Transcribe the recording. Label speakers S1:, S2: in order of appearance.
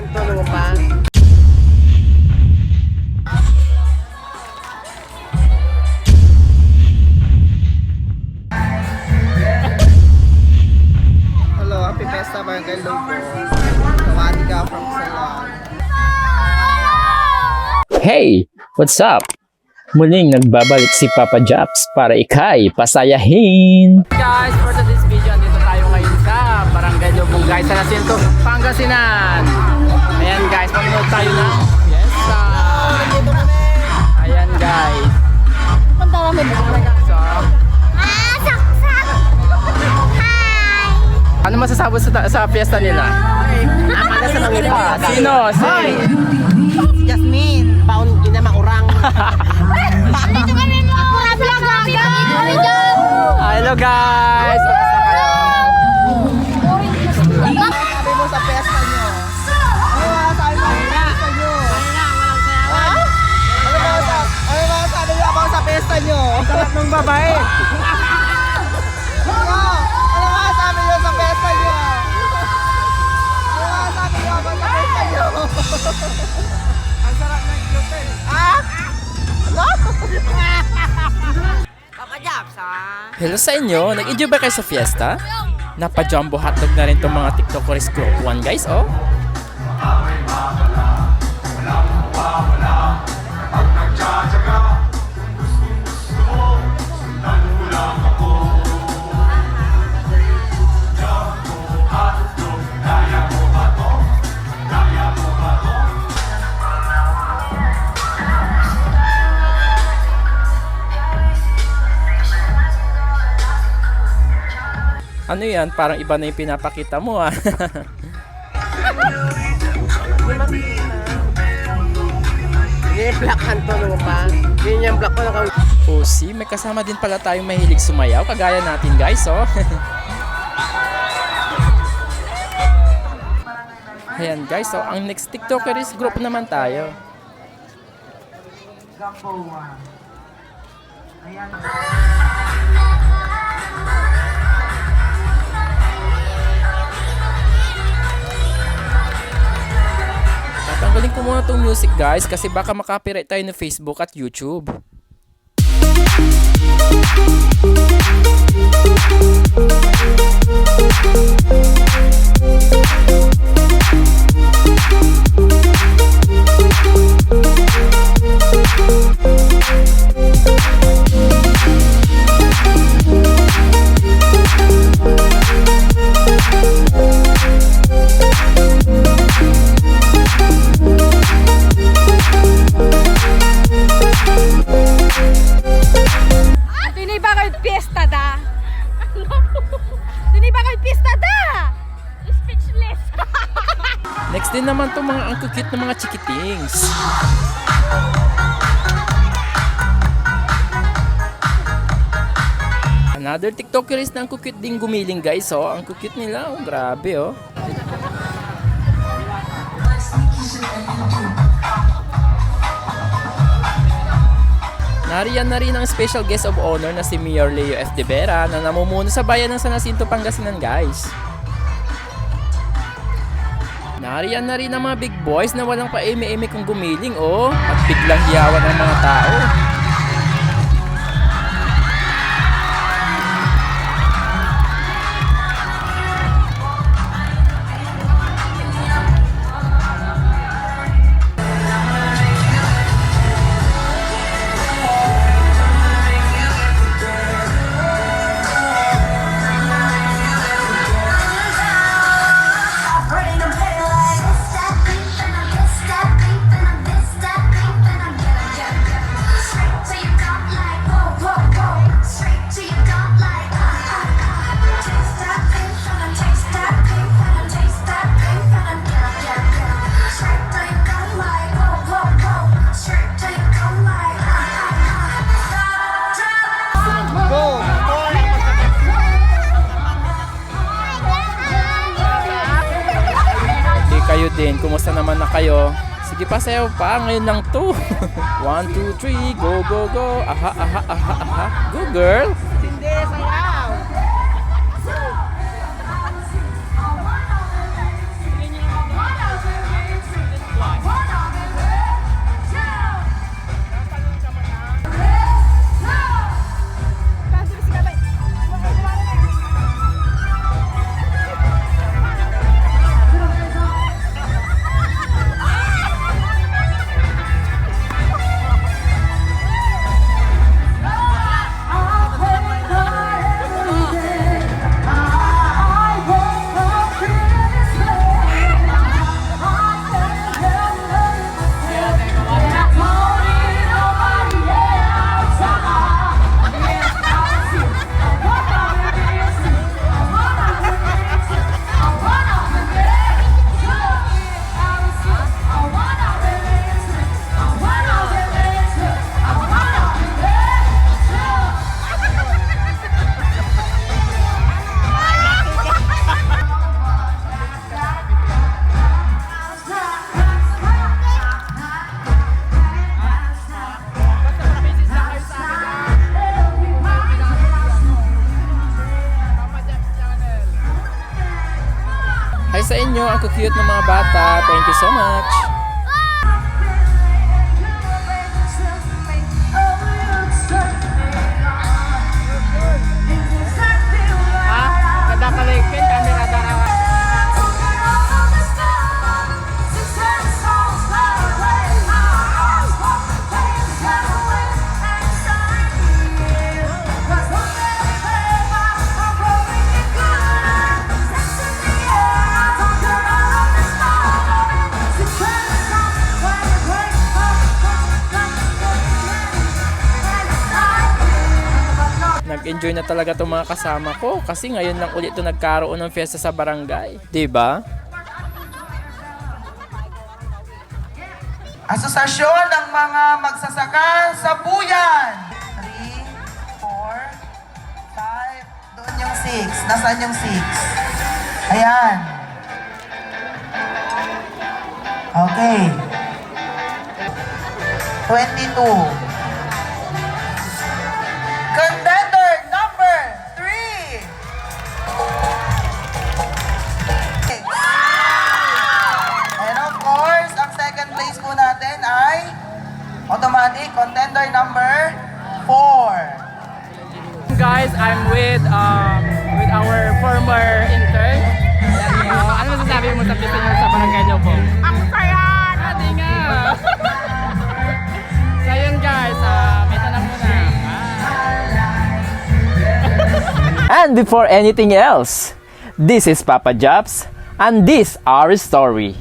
S1: kanto naman pa. Hello, happy Fiesta Barangay Lobo. Tawadi ka from Salon.
S2: Hey! What's up? Muling nagbabalik si Papa Japs para ikay pasayahin.
S1: Guys, for today's video, andito tayo ngayon sa Barangay Lobong guys, sa Jacinto, Pangasinan. Ayan guys, panonood tayo ng fiesta. Ayan guys. So, ano masasabi sa fiesta nila? Ano sa mga Sino?
S3: Jasmine, paun ina makurang.
S4: Dito kami mga vlog
S1: Hello guys! Kamusta kayo?
S3: Sabi mo sa pesta nyo. Ano sabi mo sa pesta nyo? Ha? Ano sabi nyo about sa pesta nyo?
S1: Sarap ng babae!
S3: Ano sabi nyo sa pesta nyo? Ano sabi nyo about sa pesta nyo?
S1: Ang sarap ng gluten!
S3: Ha?
S2: Hello sa inyo! Nag-enjoy ba kayo sa fiesta? Napa-jumbo hotdog na rin itong mga TikTokers Group 1 guys, oh! Ano yan? Parang iba na yung pinapakita mo ah.
S1: Hindi yung black kanto naman pa. Hindi yung black ko naka...
S2: Oh, see, may kasama din pala tayong mahilig sumayaw, kagaya natin guys, oh. Ayan guys, so ang next TikTokers group naman tayo. Tatanggalin ko muna tong music guys kasi baka makapiright tayo ng Facebook at YouTube. Next din naman itong mga ang cute na mga chikitings. Another TikTokeris na ang cute din gumiling guys, oh. Ang cute nila, oh. Grabe, oh. Nariyan na rin ang special guest of honor na si Mayor Leo F. De Vera na namumuno sa bayan ng San Jacinto, Pangasinan guys. Nariyan na rin ang mga big boys na walang pa-eme-eme kung gumiling, oh. At biglang hiyawan ng mga tao. Kayo din, kumusta naman na kayo? Sige pa, sayaw pa, ngayon lang to. 1, 2, 3, go, go, go. Aha, aha, aha, aha. Go girl.
S3: Hindi, sayaw.
S2: nyo ang cute ng mga bata. Thank you so much.
S1: Ha? Kada paligpin, camera darawa.
S2: Nag-enjoy na talaga itong mga kasama ko kasi ngayon lang ulit ito nagkaroon ng fiesta sa barangay. Diba?
S3: Asosasyon ng mga magsasaka sa Buyan. 3, 4, 5. Doon yung 6. Nasaan yung 6? Ayan. Okay. 22. Contender number 3. And of course, ang second place po natin ay automatic contender number 4.
S1: Guys, I'm with our former intern. Ayan, ano masasabi mo sa pista nyo sa barangay nyo po?
S4: Ang saya!
S1: Ate nga! So yun guys, may tanong muna.
S2: And before anything else, this is Papa Jobs and this our story.